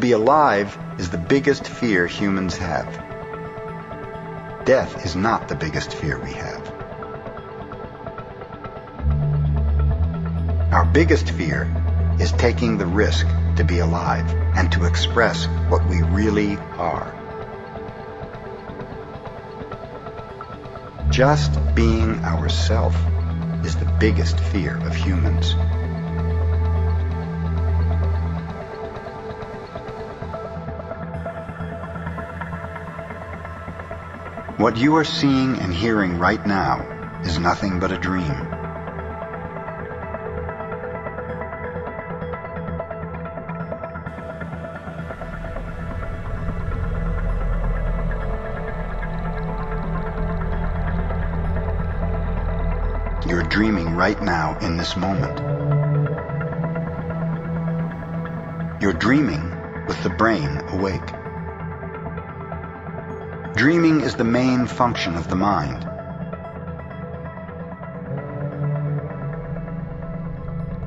be alive is the biggest fear humans have. Death is not the biggest fear we have. Our biggest fear is taking the risk to be alive and to express what we really are. Just being ourself is the biggest fear of humans. What you are seeing and hearing right now is nothing but a dream. You're dreaming right now in this moment. You're dreaming with the brain awake. Dreaming is the main function of the mind.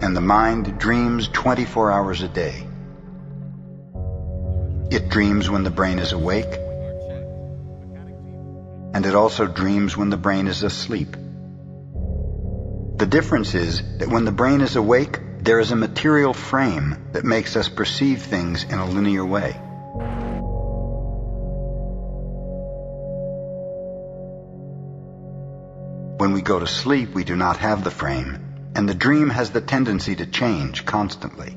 And the mind dreams 24 hours a day. It dreams when the brain is awake, and it also dreams when the brain is asleep. The difference is that when the brain is awake, there is a material frame that makes us perceive things in a linear way. When we go to sleep, we do not have the frame, and the dream has the tendency to change constantly.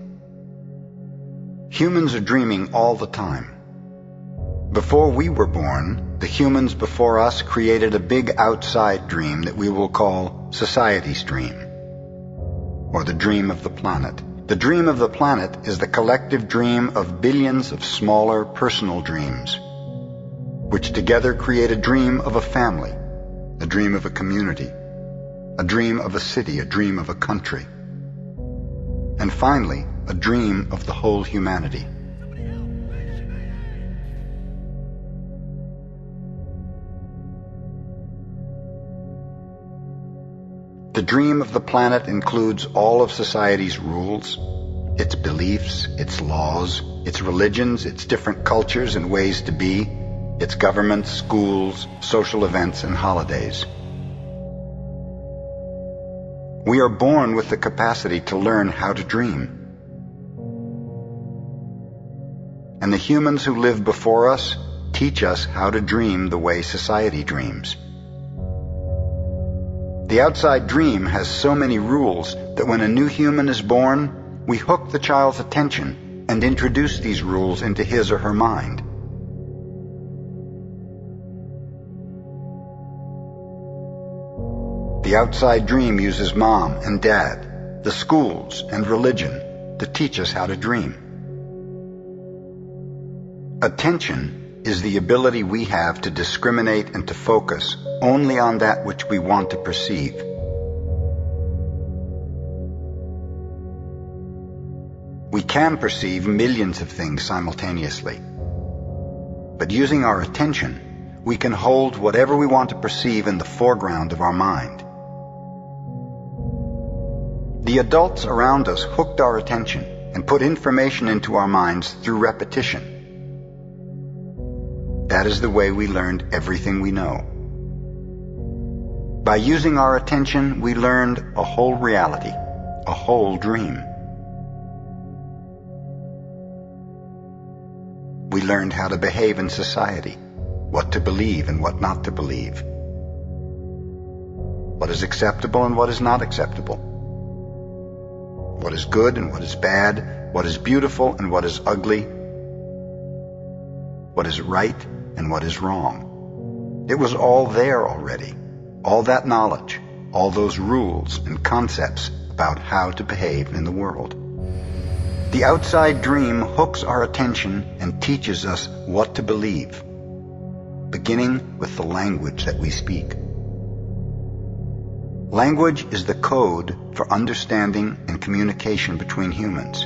Humans are dreaming all the time. Before we were born, the humans before us created a big outside dream that we will call society's dream, or the dream of the planet. The dream of the planet is the collective dream of billions of smaller personal dreams, which together create a dream of a family, a dream of a community, a dream of a city, a dream of a country, and finally, a dream of the whole humanity. The dream of the planet includes all of society's rules, its beliefs, its laws, its religions, its different cultures and ways to be, its governments, schools, social events, and holidays. We are born with the capacity to learn how to dream. And the humans who live before us teach us how to dream the way society dreams. The outside dream has so many rules that when a new human is born, we hook the child's attention and introduce these rules into his or her mind. The outside dream uses mom and dad, the schools and religion to teach us how to dream. Attention is the ability we have to discriminate and to focus only on that which we want to perceive. We can perceive millions of things simultaneously, but using our attention, we can hold whatever we want to perceive in the foreground of our mind. The adults around us hooked our attention and put information into our minds through repetition. That is the way we learned everything we know. By using our attention, we learned a whole reality, a whole dream. We learned how to behave in society, what to believe and what not to believe, what is acceptable and what is not acceptable, what is good and what is bad, what is beautiful and what is ugly, what is right and what is wrong. It was all there already, all that knowledge, all those rules and concepts about how to behave in the world. The outside dream hooks our attention and teaches us what to believe, beginning with the language that we speak. Language is the code for understanding and communication between humans.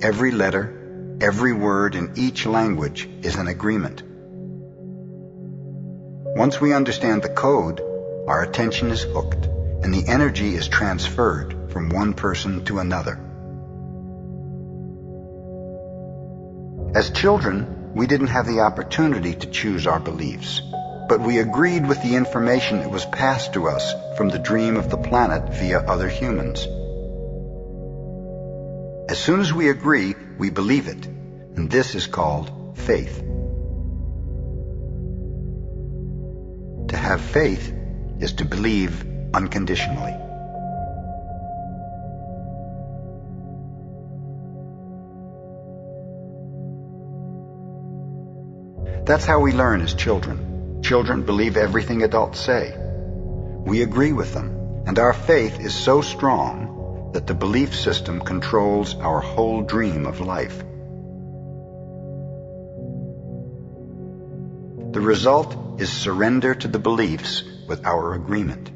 Every letter, every word in each language is an agreement. Once we understand the code, our attention is hooked, and the energy is transferred from one person to another. As children, we didn't have the opportunity to choose our beliefs, but we agreed with the information that was passed to us from the dream of the planet via other humans. As soon as we agree, we believe it, and this is called faith. To have faith is to believe unconditionally. That's how we learn as children. Children believe everything adults say. We agree with them, and our faith is so strong that the belief system controls our whole dream of life. The result is surrender to the beliefs with our agreement.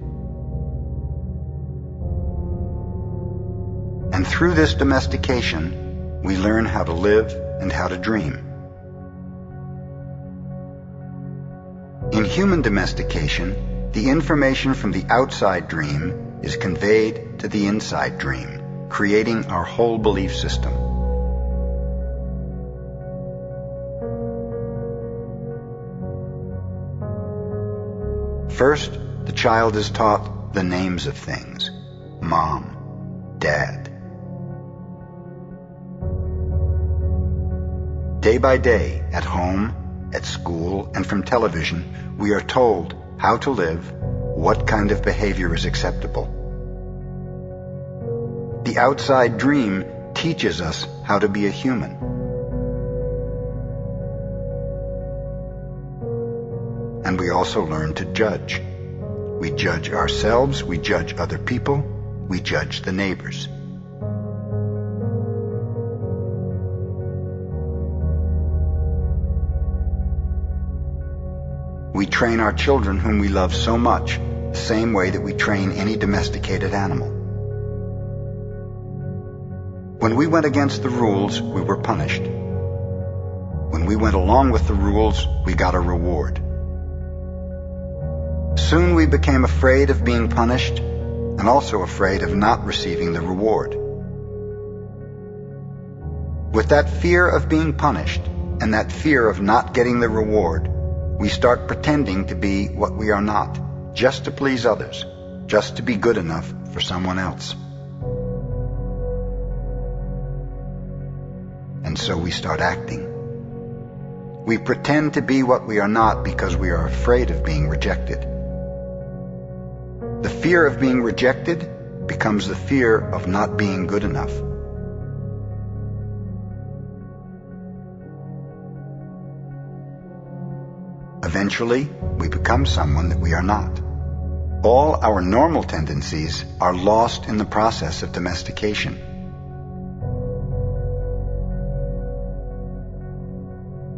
And through this domestication, we learn how to live and how to dream. In human domestication, the information from the outside dream is conveyed to the inside dream, creating our whole belief system. First, the child is taught the names of things: mom, dad. Day by day, at home, at school, and from television, we are told how to live, what kind of behavior is acceptable. The outside dream teaches us how to be a human. And we also learn to judge. We judge ourselves, we judge other people, we judge the neighbors. We train our children whom we love so much, the same way that we train any domesticated animal. When we went against the rules, we were punished. When we went along with the rules, we got a reward. Soon we became afraid of being punished and also afraid of not receiving the reward. With that fear of being punished and that fear of not getting the reward, we start pretending to be what we are not, just to please others, just to be good enough for someone else. And so we start acting. We pretend to be what we are not because we are afraid of being rejected. The fear of being rejected becomes the fear of not being good enough. Eventually, we become someone that we are not. All our normal tendencies are lost in the process of domestication.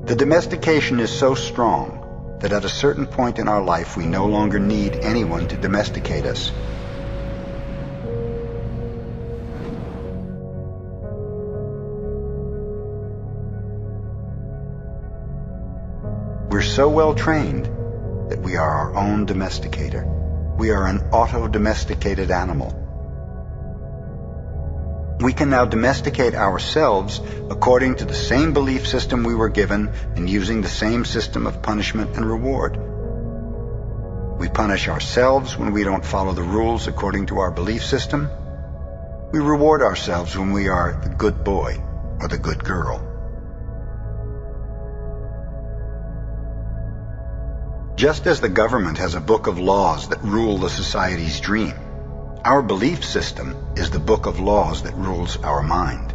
The domestication is so strong that at a certain point in our life we no longer need anyone to domesticate us. We're so well trained that we are our own domesticator. We are an auto-domesticated animal. We can now domesticate ourselves according to the same belief system we were given and using the same system of punishment and reward. We punish ourselves when we don't follow the rules according to our belief system. We reward ourselves when we are the good boy or the good girl. Just as the government has a book of laws that rule the society's dream, our belief system is the book of laws that rules our mind.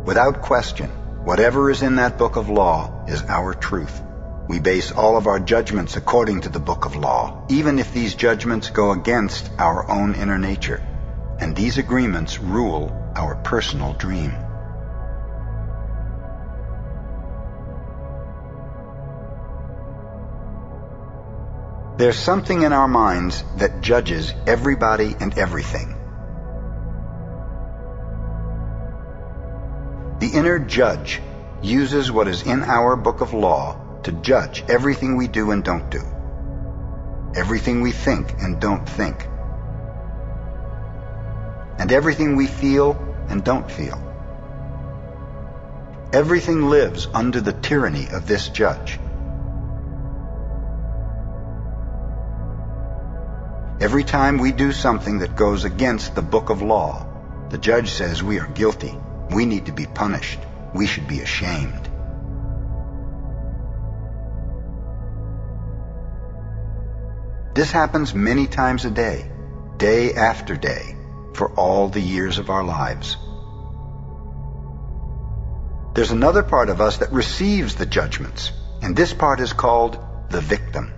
Without question, whatever is in that book of law is our truth. We base all of our judgments according to the book of law, even if these judgments go against our own inner nature. And these agreements rule our personal dream. There's something in our minds that judges everybody and everything. The inner judge uses what is in our book of law to judge everything we do and don't do, everything we think and don't think. and everything we feel and don't feel. Everything lives under the tyranny of this judge. Every time we do something that goes against the book of law, the judge says we are guilty. We need to be punished. We should be ashamed. This happens many times a day, day after day, for all the years of our lives. There's another part of us that receives the judgments, and this part is called the victim.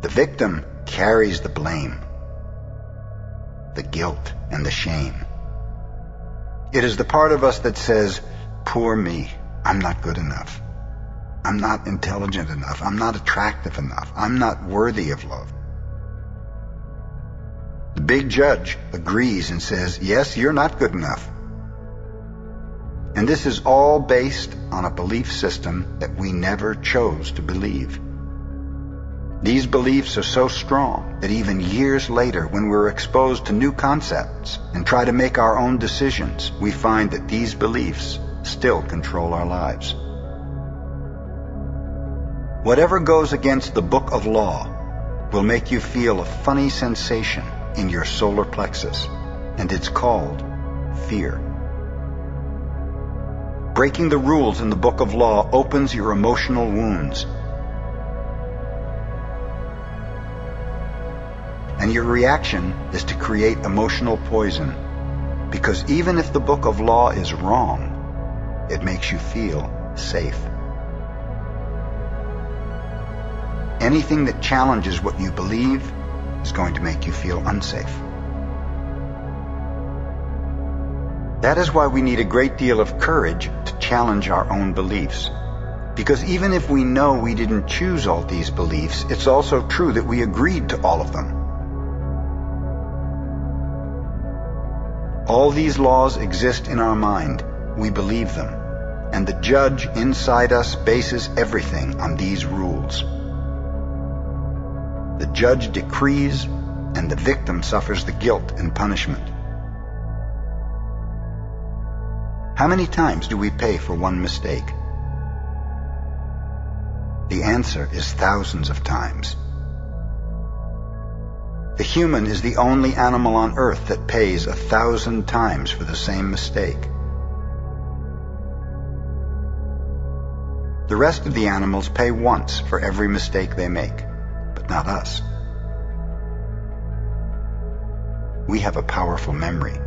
The victim carries the blame, the guilt, and the shame. It is the part of us that says, "Poor me, I'm not good enough. I'm not intelligent enough. I'm not attractive enough. I'm not worthy of love." The big judge agrees and says, "Yes, you're not good enough." And this is all based on a belief system that we never chose to believe. These beliefs are so strong that even years later, when we're exposed to new concepts and try to make our own decisions, we find that these beliefs still control our lives. Whatever goes against the book of law will make you feel a funny sensation in your solar plexus, and it's called fear. Breaking the rules in the book of law opens your emotional wounds, and your reaction is to create emotional poison, because even if the book of law is wrong, it makes you feel safe. Anything that challenges what you believe is going to make you feel unsafe. That is why we need a great deal of courage to challenge our own beliefs. Because even if we know we didn't choose all these beliefs, it's also true that we agreed to all of them. All these laws exist in our mind. We believe them. And the judge inside us bases everything on these rules. The judge decrees, and the victim suffers the guilt and punishment. How many times do we pay for one mistake? The answer is thousands of times. The human is the only animal on earth that pays 1,000 times for the same mistake. The rest of the animals pay once for every mistake they make, but not us. We have a powerful memory.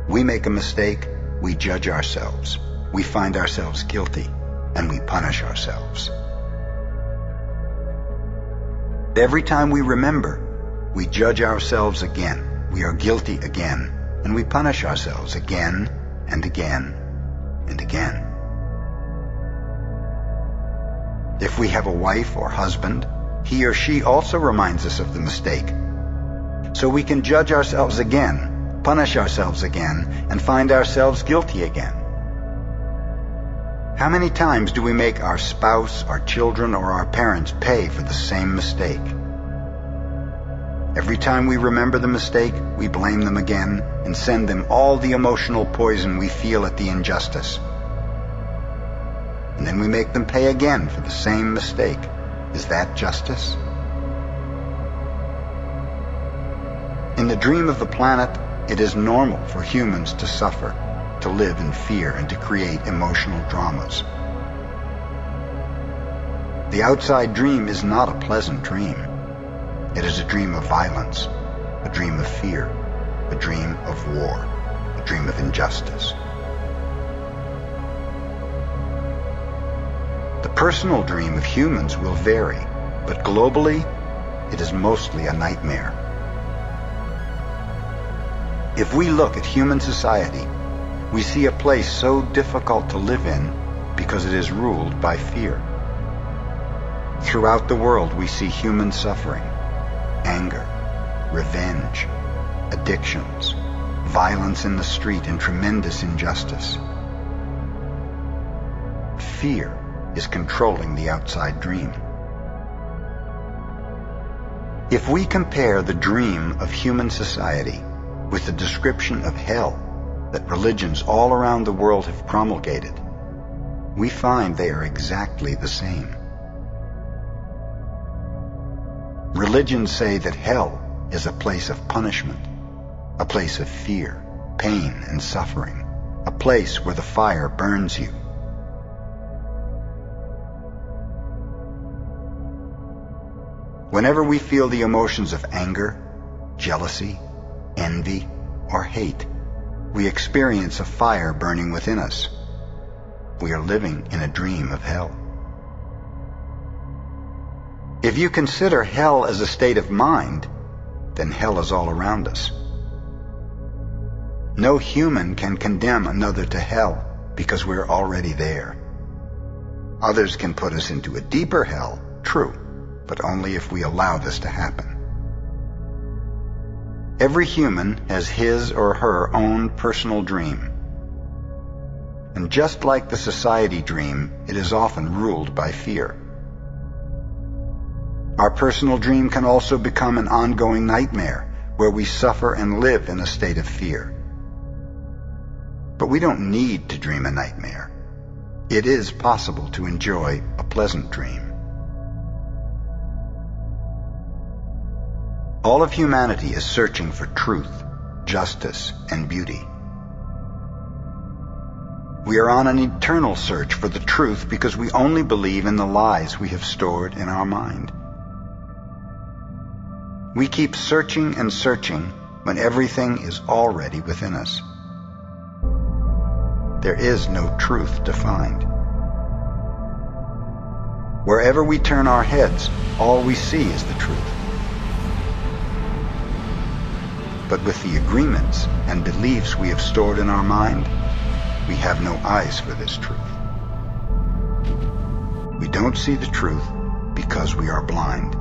We make a mistake, we judge ourselves, we find ourselves guilty, and we punish ourselves. Every time we remember, we judge ourselves again, we are guilty again, and we punish ourselves again and again and again. If we have a wife or husband, he or she also reminds us of the mistake. So we can judge ourselves again, punish ourselves again, and find ourselves guilty again. How many times do we make our spouse, our children, or our parents pay for the same mistake? Every time we remember the mistake, we blame them again and send them all the emotional poison we feel at the injustice. And then we make them pay again for the same mistake. Is that justice? In the dream of the planet, it is normal for humans to suffer, to live in fear, and to create emotional dramas. The outside dream is not a pleasant dream. It is a dream of violence, a dream of fear, a dream of war, a dream of injustice. The personal dream of humans will vary, but globally, it is mostly a nightmare. If we look at human society, we see a place so difficult to live in because it is ruled by fear. Throughout the world, we see human suffering, anger, revenge, addictions, violence in the street, and tremendous injustice. Fear is controlling the outside dream. If we compare the dream of human society with the description of hell that religions all around the world have promulgated, we find they are exactly the same. Religions say that hell is a place of punishment, a place of fear, pain, and suffering, a place where the fire burns you. Whenever we feel the emotions of anger, jealousy, envy, or hate, we experience a fire burning within us. We are living in a dream of hell. If you consider hell as a state of mind, then hell is all around us. No human can condemn another to hell because we're already there. Others can put us into a deeper hell, true, but only if we allow this to happen. Every human has his or her own personal dream. And just like the society dream, it is often ruled by fear. Our personal dream can also become an ongoing nightmare where we suffer and live in a state of fear. But we don't need to dream a nightmare. It is possible to enjoy a pleasant dream. All of humanity is searching for truth, justice, and beauty. We are on an eternal search for the truth because we only believe in the lies we have stored in our mind. We keep searching and searching when everything is already within us. There is no truth to find. Wherever we turn our heads, all we see is the truth. But with the agreements and beliefs we have stored in our mind, we have no eyes for this truth. We don't see the truth because we are blind.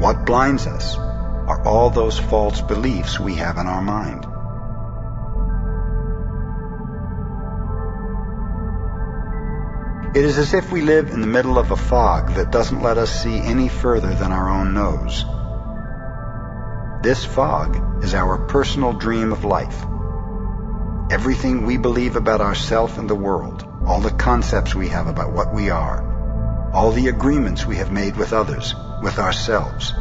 What blinds us are all those false beliefs we have in our mind. It is as if we live in the middle of a fog that doesn't let us see any further than our own nose. This fog is our personal dream of life. Everything we believe about ourselves and the world, all the concepts we have about what we are, all the agreements we have made with others, with ourselves.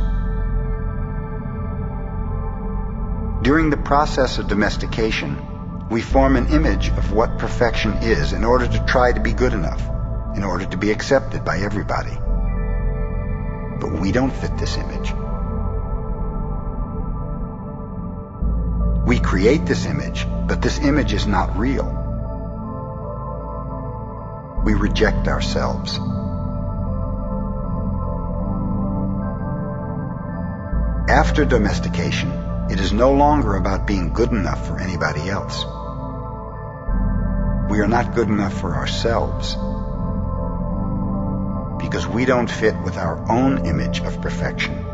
During the process of domestication, we form an image of what perfection is in order to try to be good enough, in order to be accepted by everybody. But we don't fit this image. We create this image, but this image is not real. We reject ourselves. After domestication, it is no longer about being good enough for anybody else. We are not good enough for ourselves because we don't fit with our own image of perfection.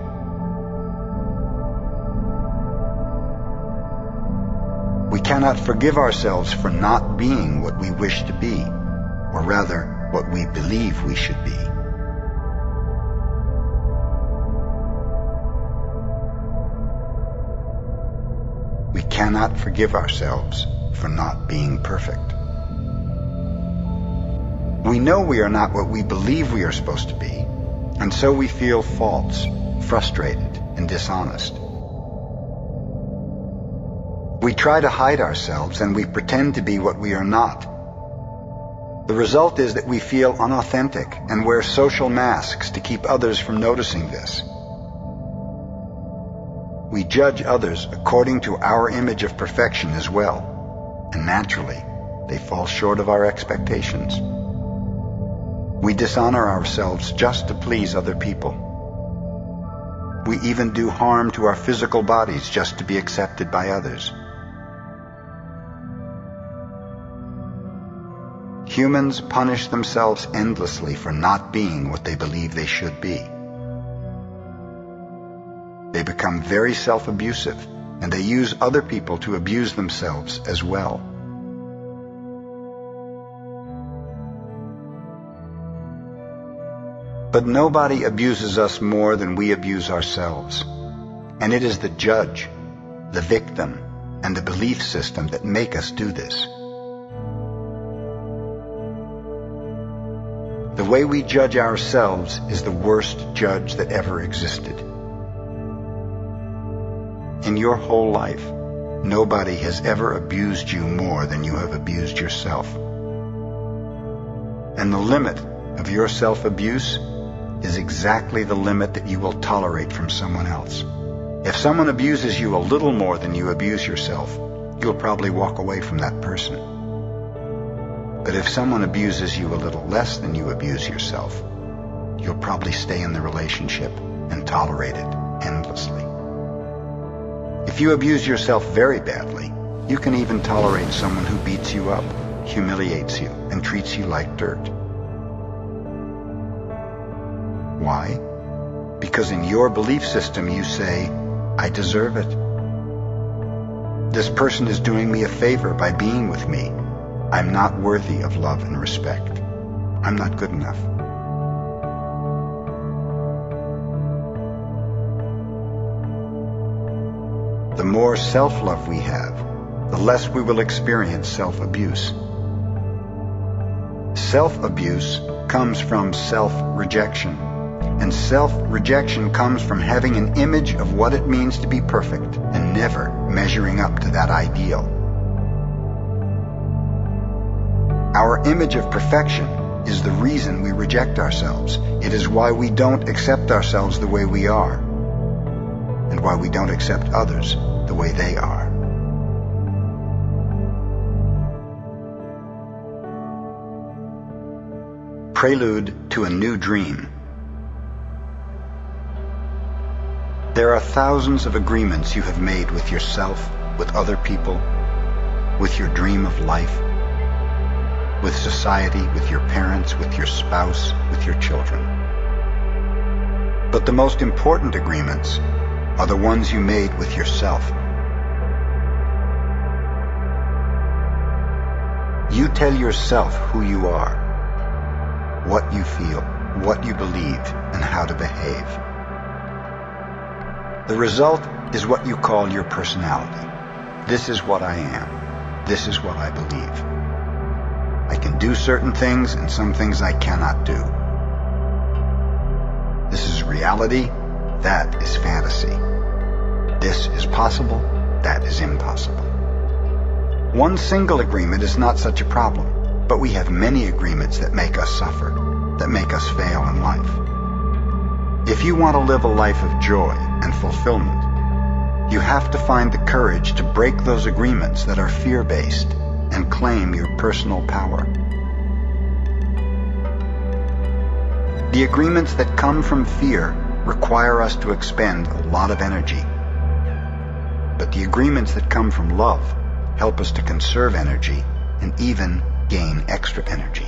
We cannot forgive ourselves for not being what we wish to be, or rather, what we believe we should be. We cannot forgive ourselves for not being perfect. We know we are not what we believe we are supposed to be, and so we feel false, frustrated, and dishonest. We try to hide ourselves and we pretend to be what we are not. The result is that we feel unauthentic and wear social masks to keep others from noticing this. We judge others according to our image of perfection as well, and naturally, they fall short of our expectations. We dishonor ourselves just to please other people. We even do harm to our physical bodies just to be accepted by others. Humans punish themselves endlessly for not being what they believe they should be. They become very self-abusive, and they use other people to abuse themselves as well. But nobody abuses us more than we abuse ourselves. And it is the judge, the victim, and the belief system that make us do this. The way we judge ourselves is the worst judge that ever existed. In your whole life, nobody has ever abused you more than you have abused yourself. And the limit of your self-abuse is exactly the limit that you will tolerate from someone else. If someone abuses you a little more than you abuse yourself, you'll probably walk away from that person. But if someone abuses you a little less than you abuse yourself, you'll probably stay in the relationship and tolerate it endlessly. If you abuse yourself very badly, you can even tolerate someone who beats you up, humiliates you, and treats you like dirt. Why? Because in your belief system you say, I deserve it. This person is doing me a favor by being with me. I'm not worthy of love and respect. I'm not good enough. The more self-love we have, the less we will experience self-abuse. Self-abuse comes from self-rejection, and self-rejection comes from having an image of what it means to be perfect and never measuring up to that ideal. Our image of perfection is the reason we reject ourselves. It is why we don't accept ourselves the way we are, and why we don't accept others the way they are. Prelude to a New Dream. There are thousands of agreements you have made with yourself, with other people, with your dream of life, with society, with your parents, with your spouse, with your children. But the most important agreements are the ones you made with yourself. You tell yourself who you are, what you feel, what you believe, and how to behave. The result is what you call your personality. This is what I am. This is what I believe. I can do certain things and some things I cannot do. This is reality. That is fantasy. This is possible. That is impossible. One single agreement is not such a problem, but we have many agreements that make us suffer, that make us fail in life. If you want to live a life of joy and fulfillment, you have to find the courage to break those agreements that are fear-based and claim your personal power. The agreements that come from fear require us to expend a lot of energy. But the agreements that come from love help us to conserve energy and even gain extra energy.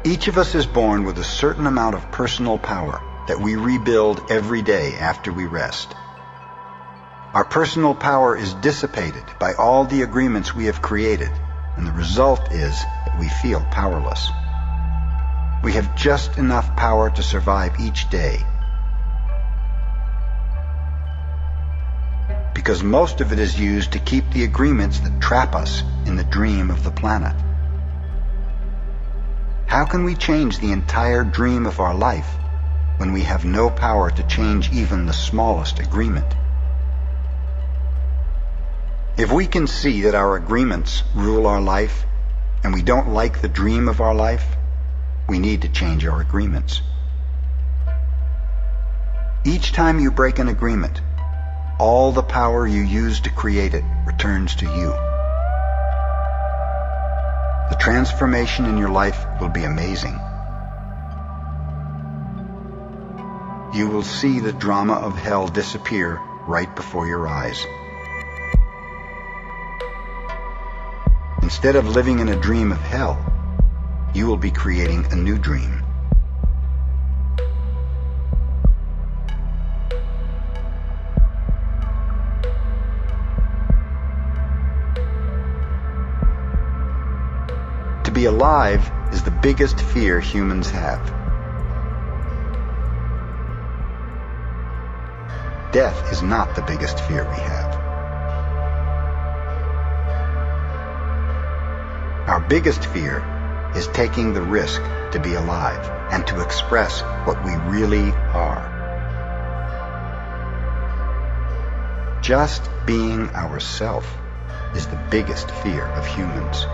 Each of us is born with a certain amount of personal power that we rebuild every day after we rest. Our personal power is dissipated by all the agreements we have created, and the result is that we feel powerless. We have just enough power to survive each day, because most of it is used to keep the agreements that trap us in the dream of the planet. How can we change the entire dream of our life when we have no power to change even the smallest agreement? If we can see that our agreements rule our life and we don't like the dream of our life, we need to change our agreements. Each time you break an agreement, all the power you used to create it returns to you. The transformation in your life will be amazing. You will see the drama of hell disappear right before your eyes. Instead of living in a dream of hell, you will be creating a new dream. To be alive is the biggest fear humans have. Death is not the biggest fear we have. Our biggest fear is taking the risk to be alive and to express what we really are. Just being ourself is the biggest fear of humans.